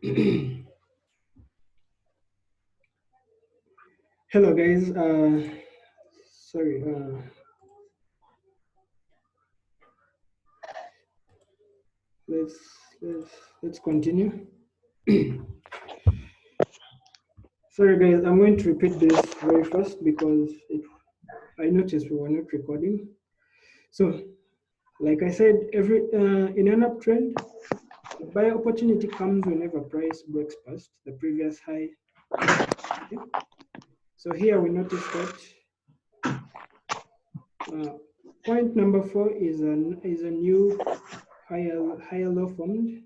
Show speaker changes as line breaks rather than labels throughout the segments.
Hello guys, sorry, let's let's let's continue. Sorry guys, I'm going to repeat this very fast because I noticed we were not recording. So, like I said, every in an uptrend, the buy opportunity comes whenever price breaks past the previous high. Okay? So here we notice that uh, point number 4 is a new higher low formed.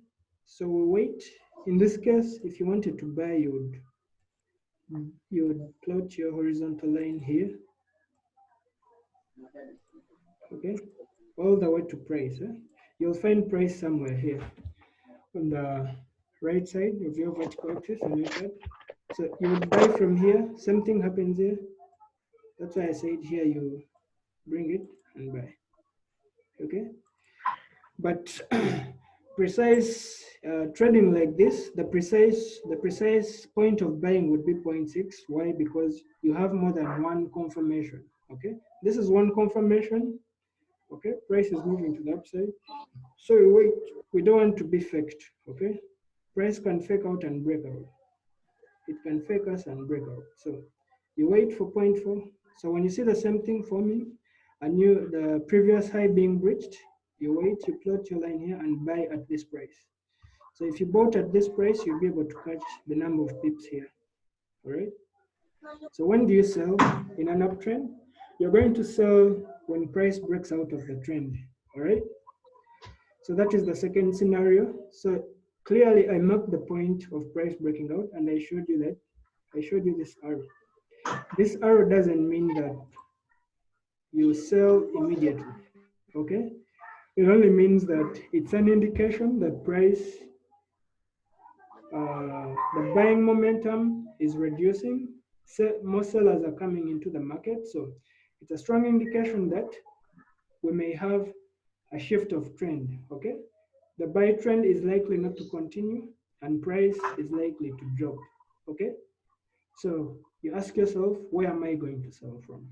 So we wait. In this case, if you wanted to buy, you would plot your horizontal line here, okay, all the way to price. You'll find price somewhere here on the right side of your vertical axis on your chart. So you would buy from here. Same thing happens here. That's why I said here you bring it and buy. Okay, but precise trading like this, the precise point of buying would be point 0.6. Why? Because you have more than one confirmation. Okay, this is one confirmation. Okay, price is moving to the upside, so we wait. We don't want to be faked. Okay, price can fake out and break out. It can fake us and break out. So you wait for point 4. So when you see the same thing forming, the previous high being breached, you wait, you plot your line here and buy at this price. So if you bought at this price, you'll be able to catch the number of pips here. All right. So when do you sell in an uptrend? You're going to sell when price breaks out of the trend. All right. So that is the second scenario. So clearly I marked the point of price breaking out and I showed you that. I showed you this arrow. This arrow doesn't mean that you sell immediately, okay? It only means that it's an indication that the buying momentum is reducing. More sellers are coming into the market. So it's a strong indication that we may have a shift of trend, okay? The buy trend is likely not to continue and price is likely to drop, okay? So you ask yourself, where am I going to sell from?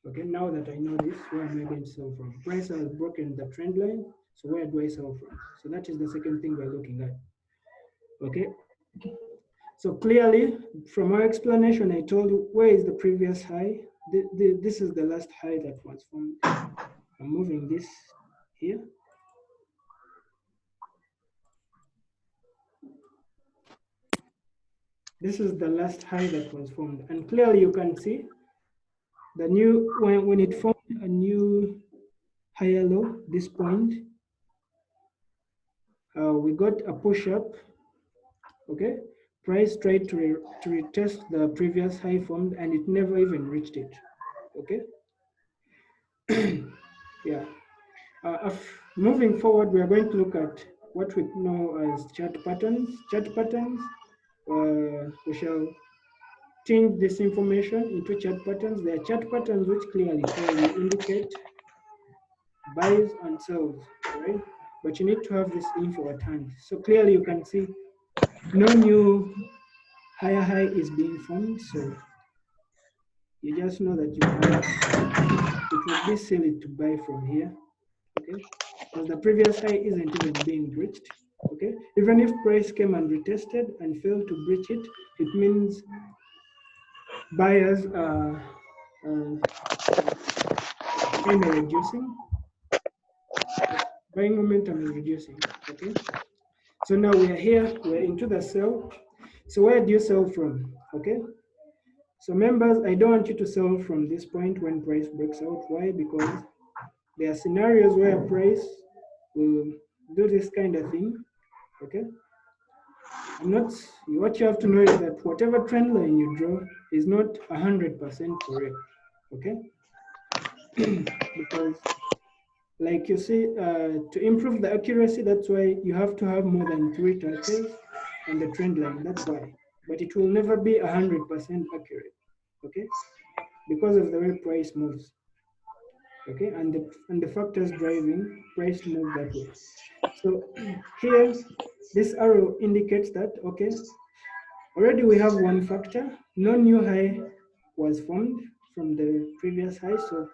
Okay, now that I know this, where am I going to sell from? Price has broken the trend line, so where do I sell from? So that is the second thing we're looking at. Okay, so clearly from our explanation, I told you where is the previous high. This is the last high that was formed. I'm moving this here. This is the last high that was formed, and clearly you can see the new when it formed a new higher low. This point, we got a push up. Okay, price tried to retest the previous high formed and it never even reached it. Okay. Yeah. Moving forward, we are going to look at what we know as chart patterns. Chart patterns, we shall change this information into chart patterns. There are chart patterns which clearly tell you indicate buys and sells, right? But you need to have this info at hand. So clearly you can see no new higher high is being formed. So you just know that it would be silly to buy from here, okay? Because the previous high isn't even being breached, okay? Even if price came and retested and failed to breach it, it means buyers are kind of reducing. Buying momentum is reducing, okay? So now we are here, we're into the sell. So where do you sell from, okay? So members, I don't want you to sell from this point when price breaks out. Why? Because there are scenarios where price will do this kind of thing. Okay. I'm not. What you have to know is that whatever trend line you draw is not 100% correct. Okay. Because, like you see, to improve the accuracy, that's why you have to have more than 3 touches on the trend line. That's why. But it will never be 100% accurate. Okay. Because of the way price moves. Okay, and the factors driving price to move that way. So here this arrow indicates that, okay, already we have one factor. No new high was formed from the previous high. So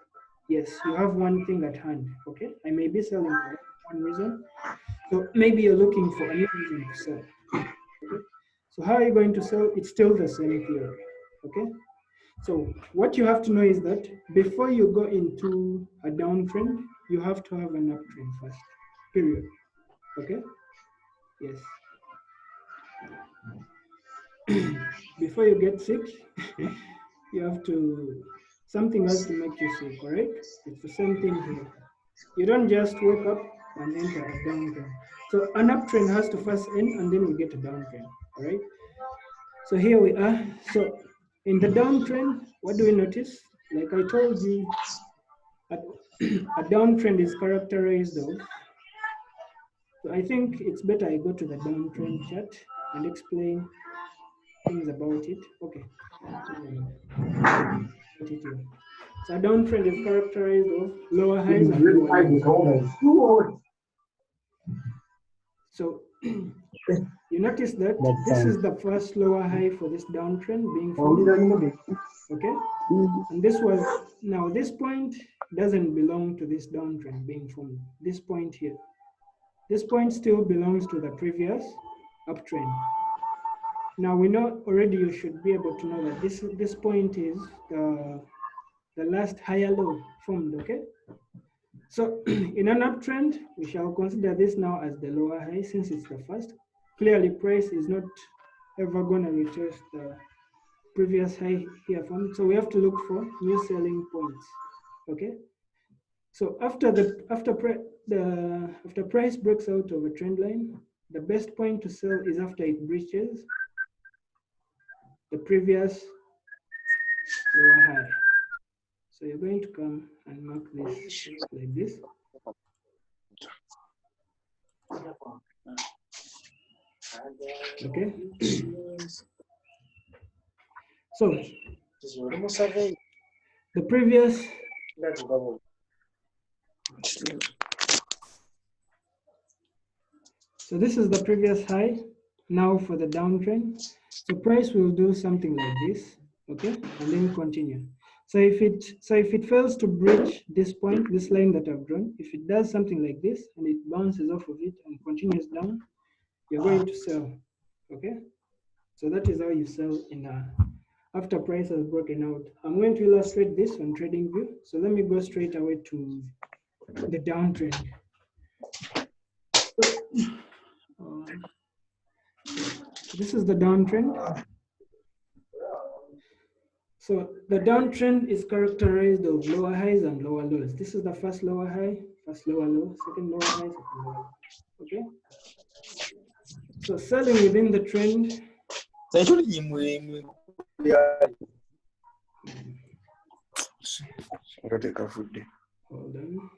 yes, you have one thing at hand. Okay, I may be selling for one reason. So maybe you're looking for a new reason to sell. Okay, so how are you going to sell? It's still the same theory. Okay, so what you have to know is that before you go into a downtrend, you have to have an uptrend first. Period. Okay. Yes. Before you get sick, you have to, something has to make you sick, all right? It's the same thing here. You don't just wake up and enter a downtrend. So an uptrend has to first end and then we get a downtrend, all right? So here we are. So in the downtrend, what do we notice? Like I told you, a, a downtrend is characterized of, so I think it's better I go to the downtrend chart and explain things about it. Okay. Put it here. So a downtrend is characterized of lower highs and lower lows. So you notice that this is the first lower high for this downtrend being formed. Okay, and this was, now this point doesn't belong to this downtrend being formed. This point here, this point still belongs to the previous uptrend. Now we know already, you should be able to know that this point is the last higher low formed. Okay, so in an uptrend, we shall consider this now as the lower high since it's the first. Clearly, price is not ever going to retrace the previous high here formed. So we have to look for new selling points. Okay. So after price breaks out of a trend line, the best point to sell is after it breaches the previous lower high. So you're going to come and mark this like this. Okay. So the previous, so this is the previous high now for the downtrend. So price will do something like this, okay, and then continue. So if it fails to breach this point, this line that I've drawn, if it does something like this and it bounces off of it and continues down, you're going to sell. Okay, so that is how you sell in after price has broken out. I'm going to illustrate this on TradingView. So let me go straight away to the downtrend. This is the downtrend. So the downtrend is characterized of lower highs and lower lows. This is the first lower high, first lower low, second lower high, second lower low. Okay. So selling within the trend. Hold on.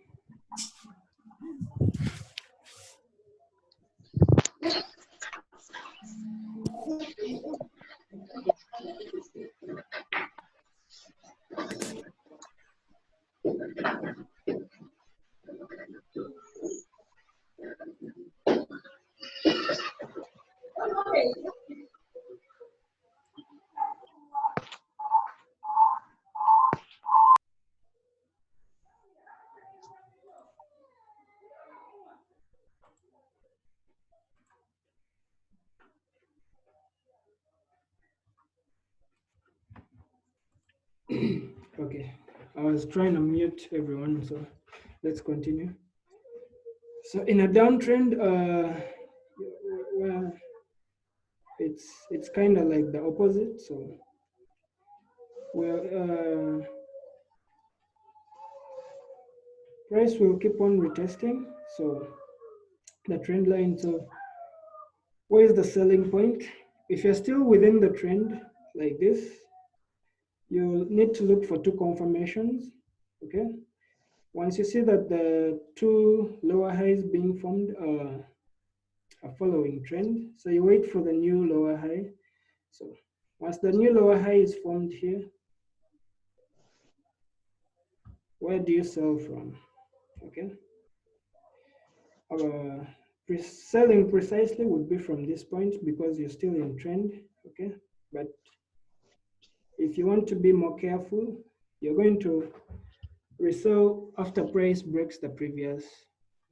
Okay, I was trying to mute everyone, so let's continue. So in a downtrend, well, it's kind of like the opposite. So well, price will keep on retesting. So the trend line. So where is the selling point? If you're still within the trend like this, you need to look for two confirmations. Okay. Once you see that the two lower highs being formed are a following trend, so you wait for the new lower high. So once the new lower high is formed here, where do you sell from? Okay. Selling precisely would be from this point because you're still in trend, okay? But if you want to be more careful, you're going to resell after price breaks the previous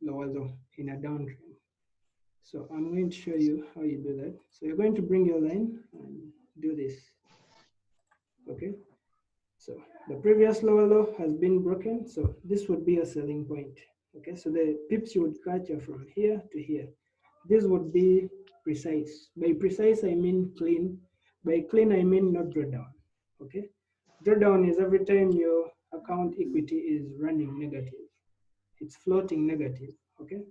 lower low in a downtrend. So I'm going to show you how you do that. So you're going to bring your line and do this, okay? So the previous lower low has been broken, so this would be a selling point, okay? So the pips you would catch are from here to here. This would be precise. By precise, I mean clean. By clean, I mean not drawdown, okay? Drawdown is every time your account equity is running negative. It's floating negative, okay?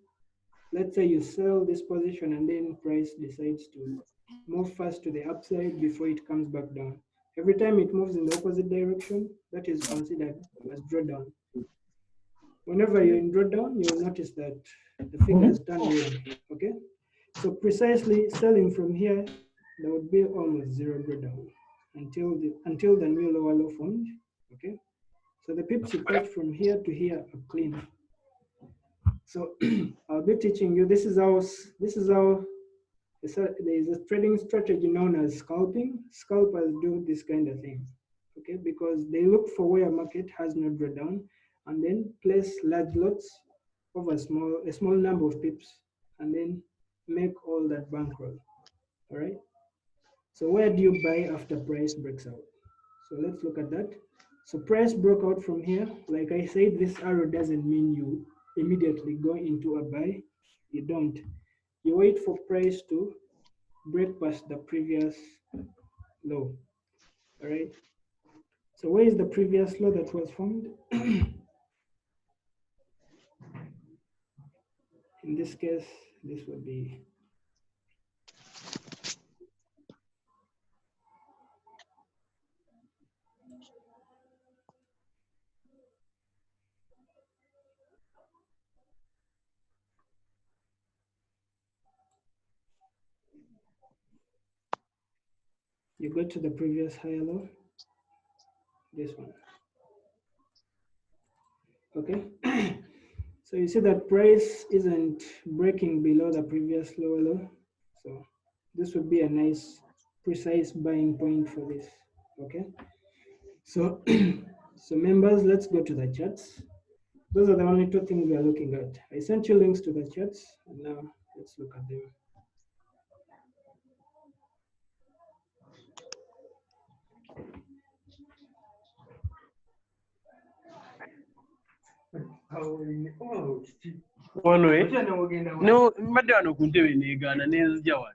Let's say you sell this position and then price decides to move fast to the upside before it comes back down. Every time it moves in the opposite direction, that is considered as drawdown. Whenever you're in drawdown, you'll notice that the figures turn red, okay? So precisely selling from here, there would be almost zero drawdown until the new lower low formed, okay? So the pips you catch from here to here are clean. So I'll be teaching you, there is a trading strategy known as scalping. Scalpers do this kind of thing, okay? Because they look for where market has no drawdown and then place large lots of a small number of pips and then make all that bankroll, all right? So where do you buy after price breaks out? So let's look at that. So price broke out from here. Like I said, this arrow doesn't mean you immediately go into a buy. You don't. You wait for price to break past the previous low. All right. So where is the previous low that was formed? In this case, this would be you go to the previous higher low, this one. Okay. So you see that price isn't breaking below the previous lower low. So this would be a nice precise buying point for this. Okay. So so members, let's go to the charts. Those are the only two things we are looking at. I sent you links to the charts and now let's look at them.
One way. No, madano kuntewe negana neza jawan.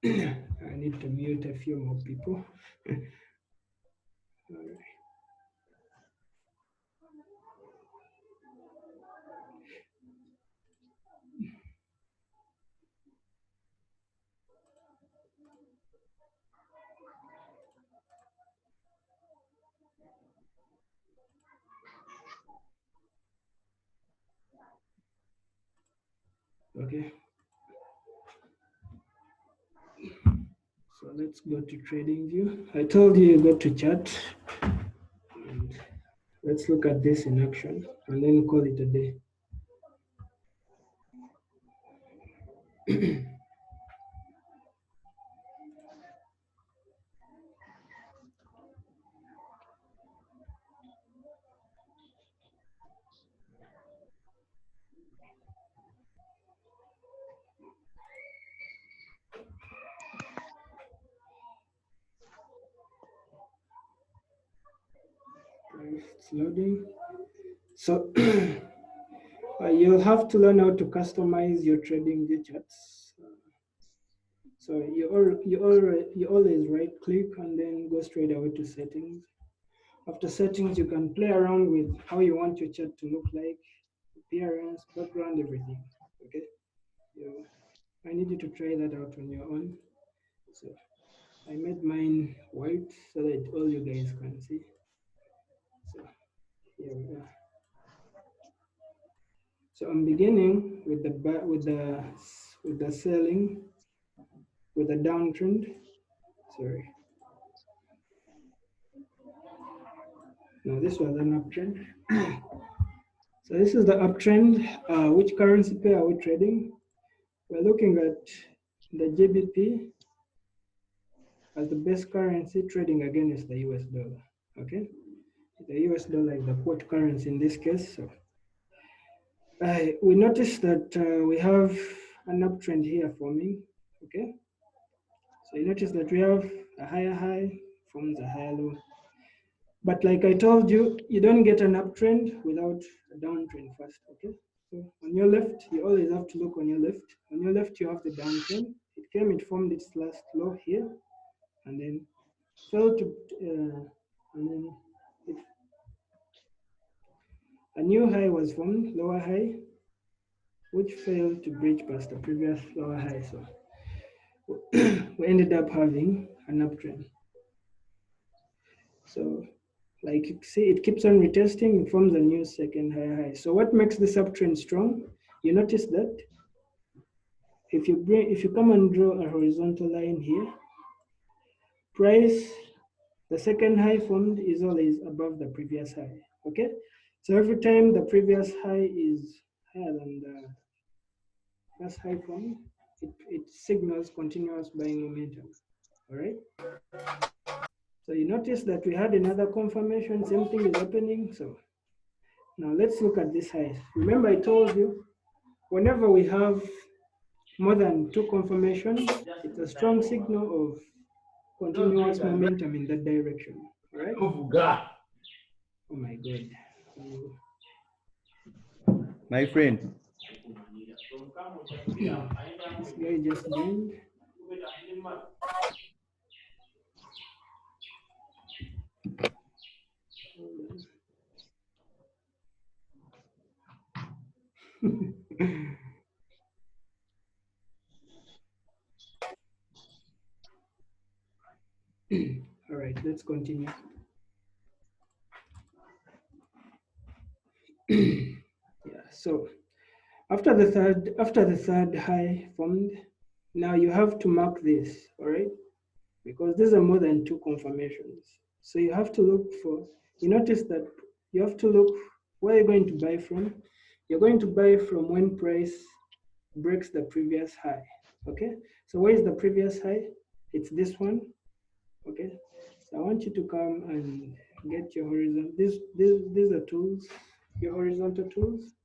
I need to mute a few more people. All right. Okay. So let's go to trading view. I told you go to chart. And let's look at this in action and then call it a day. It's loading. So you'll have to learn how to customize your trading view charts. So you always right click and then go straight away to settings. After settings, you can play around with how you want your chart to look like, appearance, background, everything. Okay. I need you to try that out on your own. So I made mine white so that all you guys can see. So here we are. So I'm beginning with the selling with the downtrend. Sorry. Now this was an uptrend. So this is the uptrend. Which currency pair are we trading? We're looking at the GBP as the best currency trading against the US dollar. Okay, the US dollar is the port currency in this case. So we notice that we have an uptrend here forming. Okay, so you notice that we have a higher high forms a higher low. But like I told you, you don't get an uptrend without a downtrend first. Okay, so on your left, you always have to look on your left. On your left, you have the downtrend. It came, it formed its last low here, and then fell to, and then it, a new high was formed, lower high, which failed to breach past the previous lower high. So we ended up having an uptrend. So like you see, it keeps on retesting, it forms a new second higher high. So what makes this uptrend strong? You notice that if you come and draw a horizontal line here, price, the second high formed is always above the previous high. Okay, so every time the previous high is higher than the first high formed, it signals continuous buying momentum. All right, so you notice that we had another confirmation, same thing is happening. So now let's look at this high. Remember I told you, whenever we have more than two confirmations, it's a strong signal of continuous momentum in that direction. All right? Oh my God.
My friend.
This guy just joined. All right, let's continue. Yeah, so after the third high formed, now you have to mark this, all right? Because these are more than two confirmations. So you have to look for, you notice that you have to look where you're going to buy from. You're going to buy from when price breaks the previous high. Okay, so where is the previous high? It's this one. Okay, so I want you to come and get your horizontal. These are tools, your horizontal tools.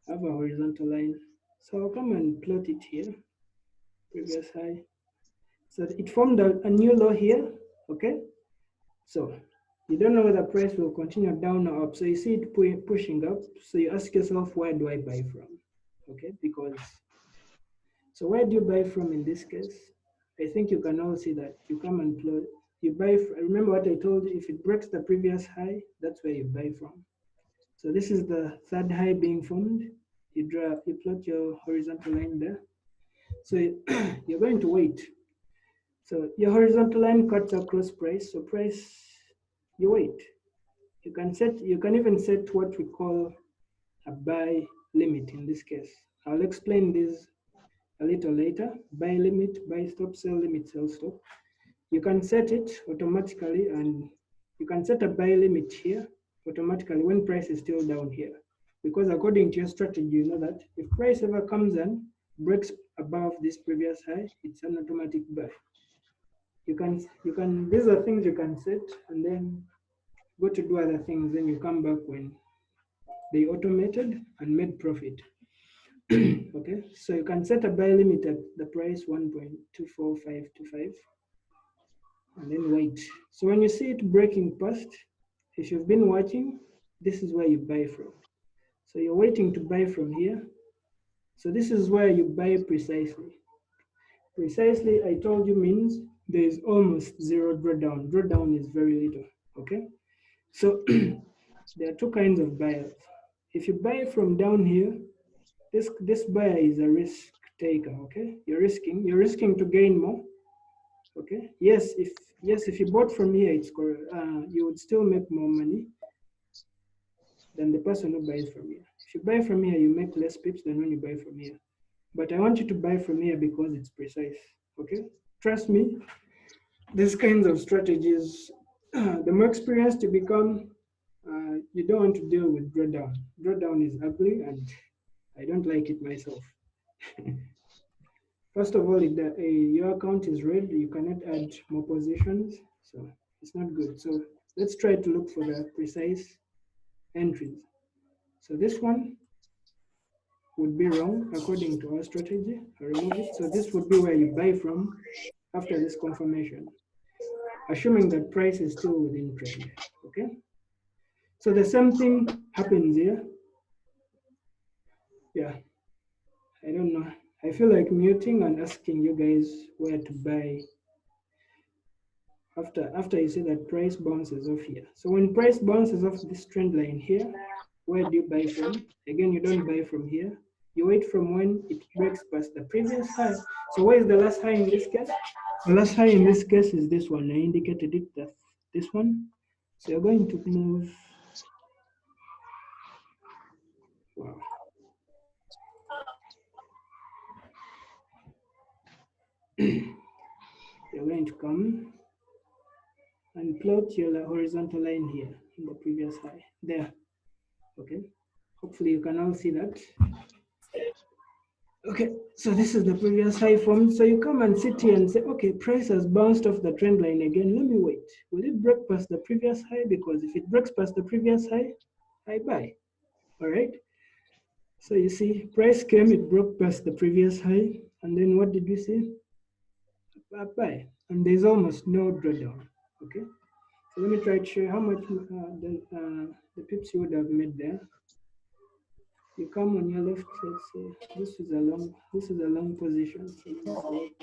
I have a horizontal line. So I'll come and plot it here. Previous high. So it formed a new low here. Okay, so you don't know whether price will continue down or up. So you see it pushing up. So you ask yourself, where do I buy from? Okay, because so where do you buy from in this case? I think you can all see that. You come and plot. You buy. Remember what I told you. If it breaks the previous high, that's where you buy from. So this is the third high being formed. You plot your horizontal line there. So you're going to wait. So your horizontal line cuts across price. So price, you wait. You can even set what we call a buy limit in this case. I'll explain this a little later. Buy limit, buy stop, sell limit, sell stop. You can set it automatically, and you can set a buy limit here automatically when price is still down here. Because according to your strategy, you know that if price ever comes and breaks above this previous high, it's an automatic buy. These are things you can set and then go to do other things. Then you come back when they automated and made profit. Okay, so you can set a buy limit at the price 1.24525 and then wait. So when you see it breaking past, if you've been watching, this is where you buy from. So you're waiting to buy from here. So this is where you buy precisely. Precisely, I told you means there is almost zero drawdown. Drawdown is very little, okay? So there are two kinds of buyers. If you buy from down here, this buyer is a risk taker, okay? You're risking to gain more, okay? Yes, if you bought from here, you would still make more money than the person who buys from here. If you buy from here, you make less pips than when you buy from here. But I want you to buy from here because it's precise, okay? Trust me, these kinds of strategies, the more experienced you become, you don't want to deal with drawdown. Drawdown is ugly and I don't like it myself. First of all, if your account is red, you cannot add more positions, so it's not good. So let's try to look for the precise entries. So this one would be wrong according to our strategy. I remove it. So this would be where you buy from after this confirmation, assuming that price is still within trend. Okay. So the same thing happens here. Yeah, I don't know. I feel like muting and asking you guys where to buy after you see that price bounces off here. So when price bounces off this trend line here, where do you buy from? Again, you don't buy from here. You wait from when it breaks past the previous high. So where is the last high in this case? The last high in this case is this one. I indicated it, this one. So you're going to move. Wow. You're going to come and plot your horizontal line here in the previous high. There. Okay. Hopefully you can all see that. Okay, so this is the previous high form. So you come and sit here and say, okay, price has bounced off the trend line again. Let me wait. Will it break past the previous high? Because if it breaks past the previous high, I buy. All right. So you see, price came, it broke past the previous high. And then what did we see? I buy. And there's almost no drawdown. Okay. So let me try to show you how much the pips you would have made there. You come on your left, let's say this is a long position. So let me select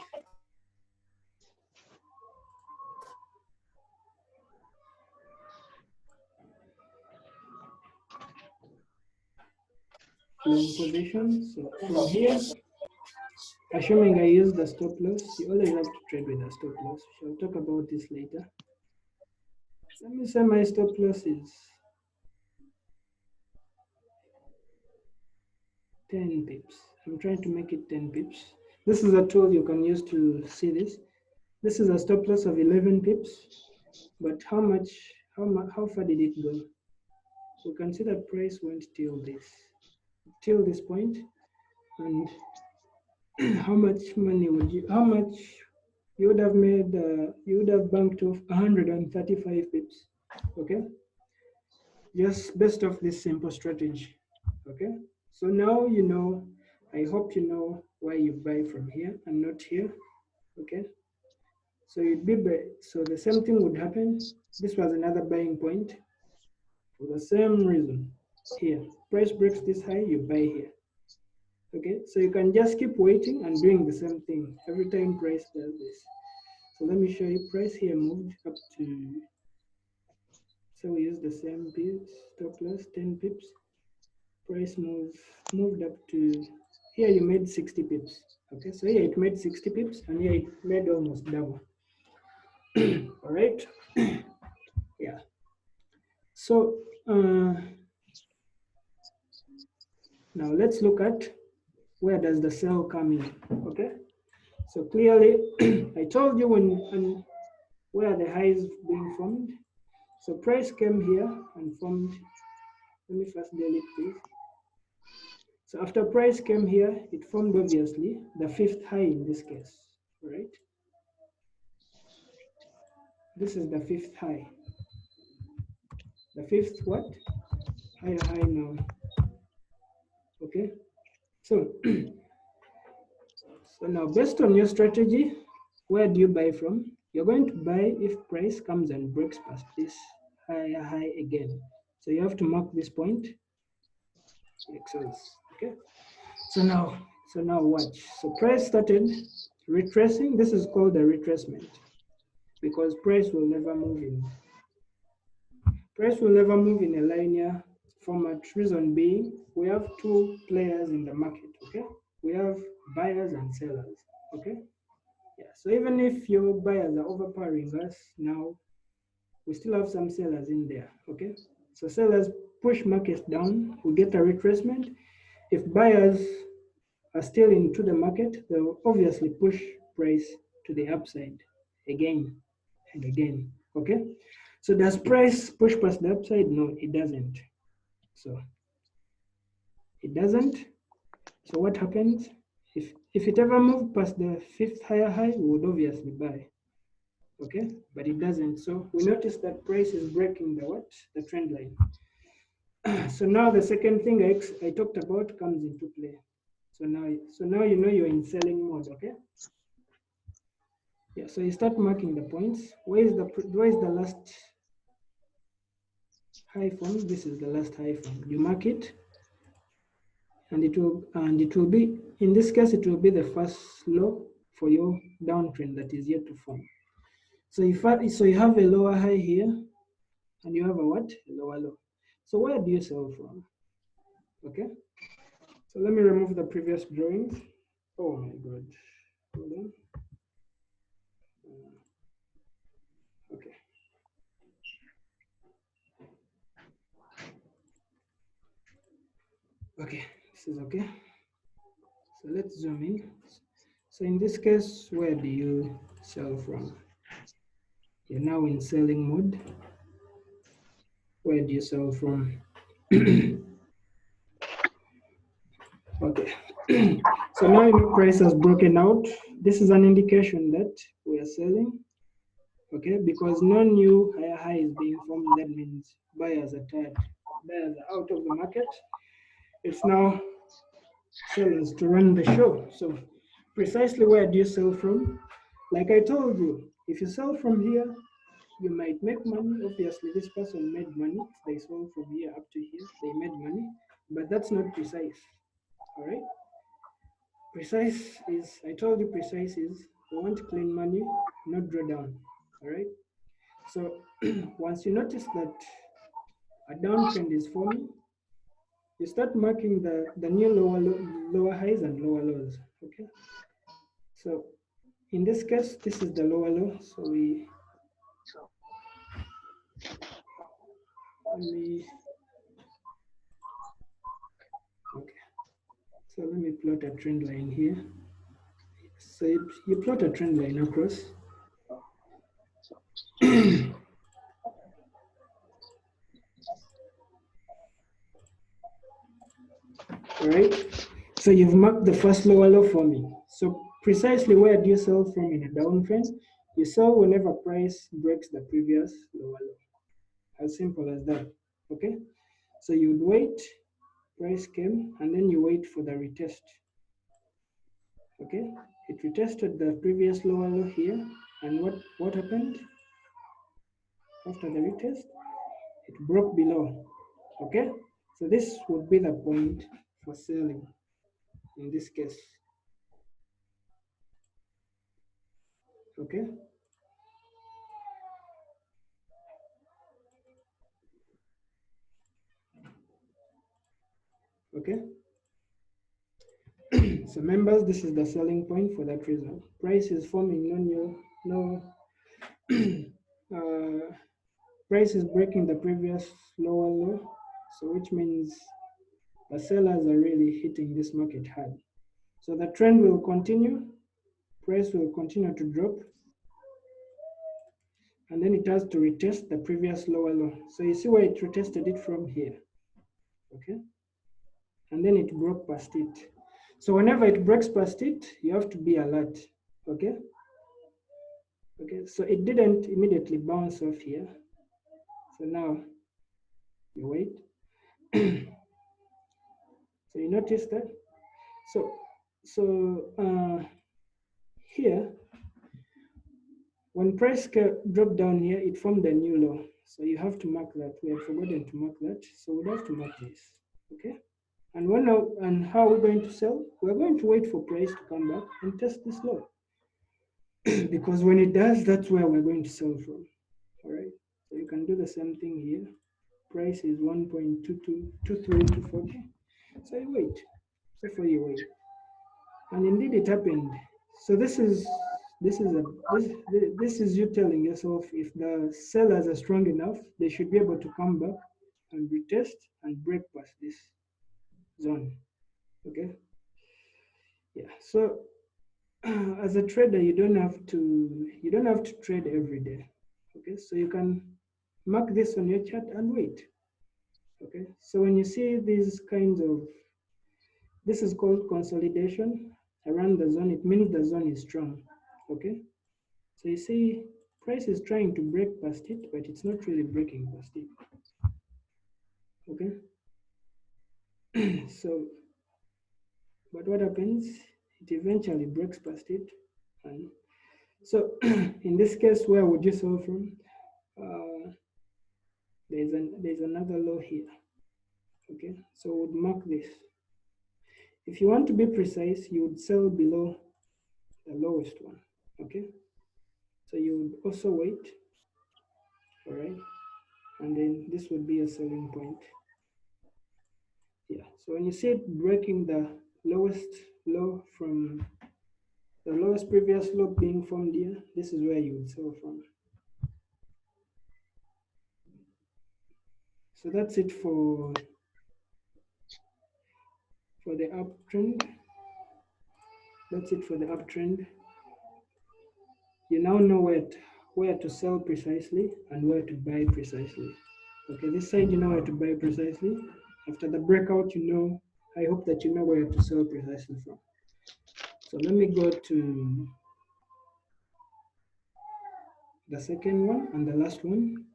long position. So from here, assuming I use the stop loss, you always have to trade with a stop loss. We'll talk about this later. Let me say my stop loss is 10 pips. I'm trying to make it 10 pips. This is a tool you can use to see this. This is a stop loss of 11 pips. But how far did it go? We can see that price went till this point, and how much you would have made, you would have banked off 135 pips, okay? Just based off this simple strategy, okay? So now you know, I hope you know why you buy from here and not here, okay? So so the same thing would happen. This was another buying point for the same reason. Here, price breaks this high, you buy here. Okay, so you can just keep waiting and doing the same thing every time price does this. So let me show you, price here moved up to, so we use the same pips, stop loss, 10 pips. Price moved up to, here you made 60 pips. Okay, so here it made 60 pips and here it made almost double. All right, yeah. So now let's look at where does the sell come in, okay? So clearly, I told you where the highs being formed. So price came here and formed, let me first delete this. So after price came here, it formed obviously the fifth high in this case, right? This is the fifth high. The fifth what? Higher high now, okay? So, so now based on your strategy, where do you buy from? You're going to buy if price comes and breaks past this higher high again. So you have to mark this point, excels, okay? So now watch. So price started retracing. This is called a retracement because price will never move in a linear format. Reason being, we have two players in the market, okay? We have buyers and sellers, okay? Yeah, so even if your buyers are overpowering us now, we still have some sellers in there, okay? So sellers push market down, we get a retracement. If buyers are still into the market, they'll obviously push price to the upside again and again, okay? So does price push past the upside? No, it doesn't. So it doesn't. So what happens? If it ever moved past the fifth higher high, we would obviously buy. Okay, but it doesn't. So we notice that price is breaking the what? The trend line. So now the second thing I talked about comes into play. So now you know you're in selling mode. Okay. Yeah. So you start marking the points. Where is the last high form? This is the last high form. You mark it, and it will be, in this case, it will be the first low for your downtrend that is yet to form. So you have a lower high here, and you have a what? A lower low. So where do you sell from? Okay. So let me remove the previous drawings. Oh my God. Hold on. Okay. Okay, this is okay. So let's zoom in. So in this case, where do you sell from? You're now in selling mode. Where do you sell from? Okay. So now your price has broken out. This is an indication that we are selling. Okay, because no new higher high is being formed. That means buyers are tired. Buyers are out of the market. It's now sellers to run the show. So precisely where do you sell from? Like I told you, if you sell from here, you might make money. Obviously, this person made money. They sold from here up to here. They made money, but that's not precise. All right. Precise is, I told you, precise is we want clean money, not drawdown. All right. So once you notice that a downtrend is forming, you start marking the new lower highs and lower lows. Okay. So in this case, this is the lower low. So okay. So let me plot a trend line here. So you plot a trend line across. All right. So you've marked the first lower low for me. So precisely where do you sell from in a downtrend? You sell whenever price breaks the previous lower low. As simple as that. Okay. So you'd wait, price came, and then you wait for the retest. Okay. It retested the previous lower low here, and what happened after the retest? It broke below. Okay. So this would be the point for selling in this case. Okay. Okay. So members, this is the selling point for that reason. Price is forming no price is breaking the previous lower low. So which means the sellers are really hitting this market hard. So the trend will continue, price will continue to drop, and then it has to retest the previous lower low. So you see where it retested it from here. Okay. And then it broke past it. So whenever it breaks past it, you have to be alert. Okay. Okay. So it didn't immediately bounce off here. So now you wait. So you notice that. So here, when price dropped down here, it formed a new low. So you have to mark that. We had forgotten to mark that. So we'd have to mark this. Okay. And how are we going to sell? We're going to wait for price to come back and test this low. Because when it does, that's where we're going to sell from. All right. So you can do the same thing here. Price is 1.23240. So you wait. So for you wait. And indeed it happened. So this is you telling yourself if the sellers are strong enough, they should be able to come back and retest and break past this zone. Okay. Yeah. So as a trader, you don't have to trade every day. Okay. So you can mark this on your chart and wait. Okay, so when you see these kinds of, this is called consolidation around the zone, it means the zone is strong. Okay, so you see price is trying to break past it, but it's not really breaking past it. Okay, so but what happens, it eventually breaks past it. And so in this case, where would you sell from? There's another low here. Okay, so we'd mark this. If you want to be precise, you would sell below the lowest one. Okay, so you would also wait. All right, and then this would be a selling point. Yeah, so when you see it breaking the lowest low from the lowest previous low being formed here, this is where you would sell from. So that's it for the uptrend. That's it for the uptrend. You now know where to sell precisely and where to buy precisely. Okay, this side you know where to buy precisely. After the breakout, you know, I hope that you know where to sell precisely from. So let me go to the second one and the last one.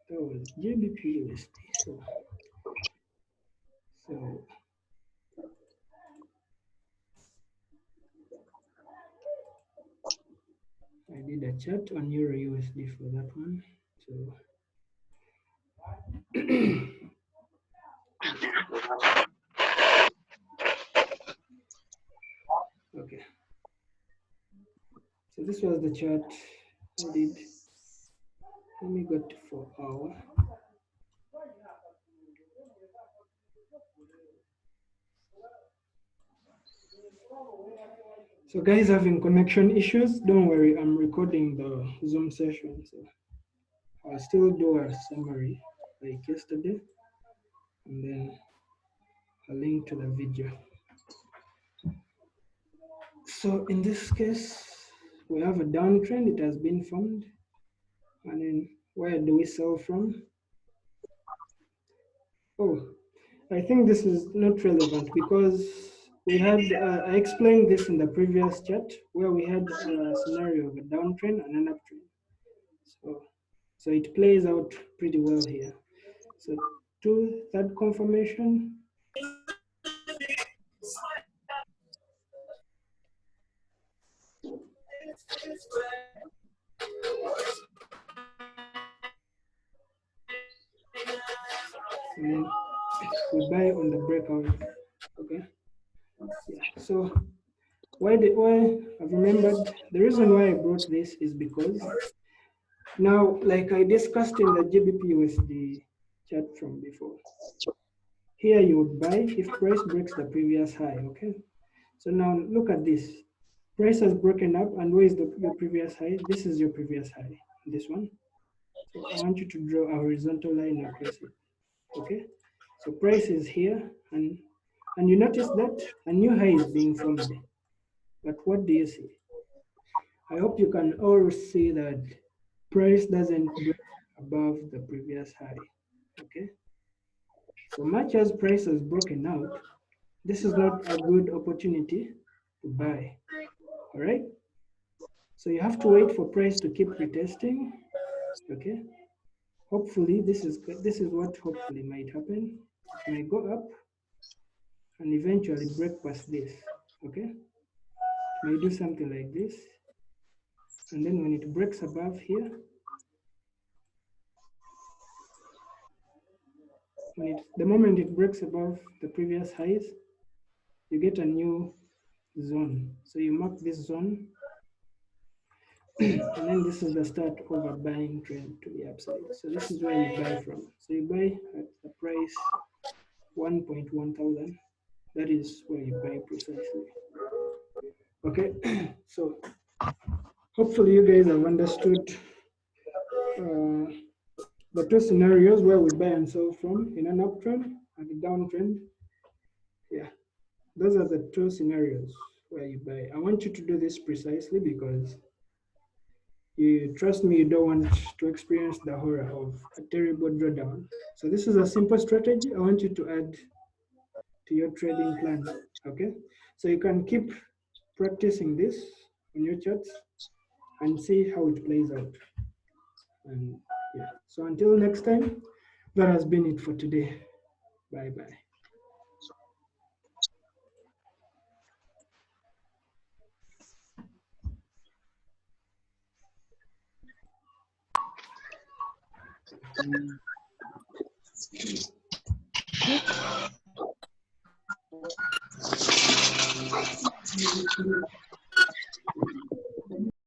That was GBP USD. So I did a chart on Euro USD for that one. So okay. So this was the chart I did. Let me go to 4 hour. So guys having connection issues, don't worry, I'm recording the Zoom session. So I'll still do a summary like yesterday and then a link to the video. So in this case, we have a downtrend, it has been formed. And then where do we sell from? Oh, I think this is not relevant because we had, I explained this in the previous chat where we had a scenario of a downtrend and an uptrend. So it plays out pretty well here. So that confirmation. And then we buy on the breakout. Okay. Yeah. So why I've remembered the reason why I brought this is because now, like I discussed in the GBP USD chart from before, here you would buy if price breaks the previous high. Okay. So now look at this. Price has broken up, and where is your previous high? This is your previous high. This one. So I want you to draw a horizontal line across it. Okay. So price is here, and you notice that a new high is being formed. But what do you see? I hope you can all see that price doesn't break above the previous high. Okay. So much as price has broken out, this is not a good opportunity to buy. All right. So you have to wait for price to keep retesting. Okay. Hopefully, this is what hopefully might happen. It might go up and eventually break past this. Okay. It may do something like this. And then when it breaks above here, the moment it breaks above the previous highs, you get a new zone. So you mark this zone, and then this is the start of a buying trend to the upside. So this is where you buy from. So you buy at the price 1.1000. That is where you buy precisely. Okay, so hopefully you guys have understood the two scenarios where we buy and sell from in an uptrend and a downtrend. Yeah, those are the two scenarios where you buy. I want you to do this precisely because You trust me, you don't want to experience the horror of a terrible drawdown. So this is a simple strategy I want you to add to your trading plan. Okay, so you can keep practicing this on your charts and see how it plays out. And yeah, so until next time, that has been it for today. Bye bye.